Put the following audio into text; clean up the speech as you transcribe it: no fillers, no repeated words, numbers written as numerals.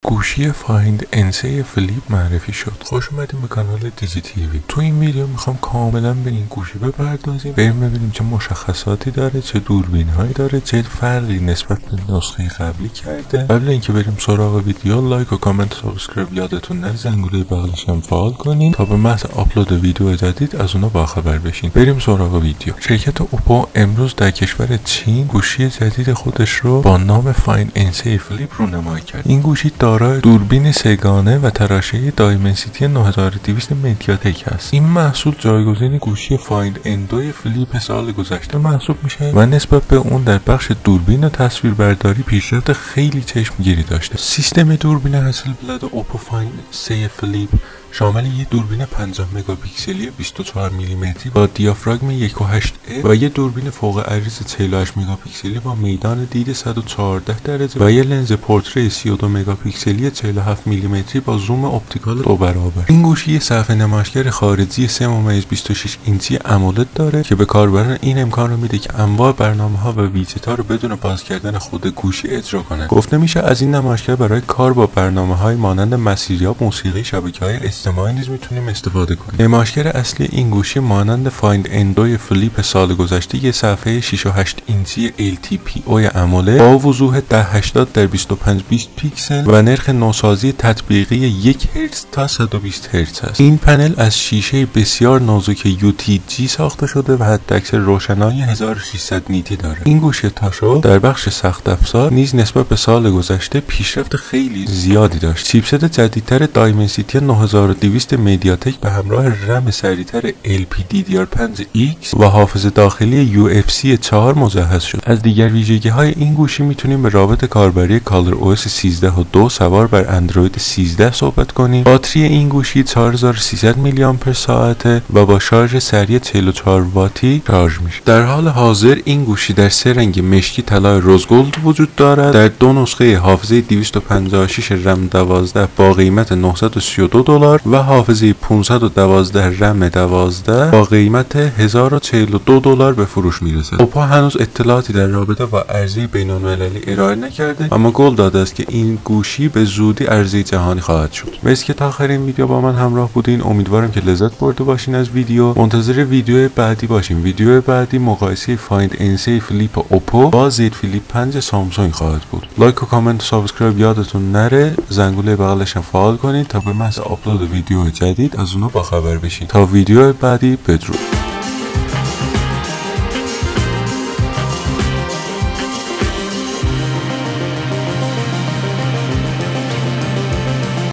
گوشی فایند انسی فلیپ معرفی شد. خوش اومدیم به کانال دیجی تیوی. تو این ویدیو میخوام کاملا به این گوشی بپردازیم، بریم ببینیم چه مشخصاتی داره، چه دوربین هایی داره، چه فرقی نسبت به نسخه قبلی کرده. قبل اینکه بریم سراغ ویدیو، لایک و کامنت و سابسکرایب یادتون نره، زنگوله بغلش هم فعال کنین تا به محض آپلود ویدیو جدید از اونها باخبر بشین. بریم سراغ ویدیو. شرکت اوپو امروز در کشور چین گوشی جدید خودش رو با نام فایند انسی فلیپ رونمایی کرد. این گوشی دارای دوربین سه‌گانه و تراشه دایمنسیتی 9200 مدیاتک است. این محصول جایگزین گوشی فایند ان2 فلیپ سال گذشته محسوب میشه و نسبت به اون در بخش دوربین و تصویربرداری پیشرفت خیلی چشمگیری داشته. سیستم دوربین هاسلبلاد اوپو فایند 3 فلیپ شامل یک دوربین 50 مگاپیکسلی 24 میلیمتری با دیافراگم 1.8 و یک دوربین فوق عریض 48 مگاپیکسلی با میدان دید 114 درجه و یک لنز پورتری 32 مگاپیکسلی 47 میلیمتری با زوم اپتیکال 2 برابر. این گوشی صفحه نمایشگر خارجی 3.26 اینچی امولد داره که به کاربران این امکان رو میده که انواع برنامه‌ها و ویجت‌ها رو بدون باز کردن خود گوشی اجرا کنند. گفته میشه از این نمایشگر برای کار با برنامه‌های مانند مسیریاب، موسیقی، شبکه‌های اجتماعی نیز میتونیم استفاده کنیم. نمایشگر اصلی این گوشی مانند فایند ان2 فلیپ سال گذشته یک صفحه 6.8 اینچی LTPO AMOLED با وضوح 1080 در 2520 پیکسل و نرخ نوسازی تطبیقی 1 هرتز تا 120 هرتز است. این پنل از شیشه بسیار نازک UTG ساخته شده و حداکثر روشنایی 1600 نیتی داره. این گوشی تاشو در بخش سخت افزار نیز نسبت به سال گذشته پیشرفت خیلی زیادی داشت. چیپست جدیدتر دایمنسیتی 9200 مدیاتک به همراه رم سریعتر LPDDR5X و حافظه داخلی UFC 4 مجهز شد. از دیگر ویژگی‌های این گوشی میتونیم به رابط کاربری ColorOS 13 و 2 سوار بر اندروید 13 صحبت کنیم. باتری این گوشی 4300 میلی آمپر ساعته و با شارژ سریع 44 واتی شارژ میشه. در حال حاضر این گوشی در 3 رنگ مشکی، طلای، روزگولد وجود دارد. در 2 نسخه حافظه 256 رم 12 با قیمت $932 و حافظه 512 رم 12 با قیمت $1042 به فروش میرسد. اوپو هنوز اطلاعاتی در رابطه با عرضه بین‌المللی ارائه نکرده، اما قول داده است که این گوشی به زودی عرضه جهانی خواهد شد. مرسی که تا آخر این ویدیو با من همراه بودین. امیدوارم که لذت برده باشین از ویدیو. منتظر ویدیو بعدی باشین. ویدیو بعدی مقایسه فایند انسی فلیپ اوپو با زد فلیپ 5 سامسونگ خواهد بود. لایک و کامنت و سابسکرایب یادتون نره، زنگوله بغلش هم فعال کنید تا به محض آپلود ویدیو جدید از اونها باخبر بشین. تا ویدیو بعدی، بدرود.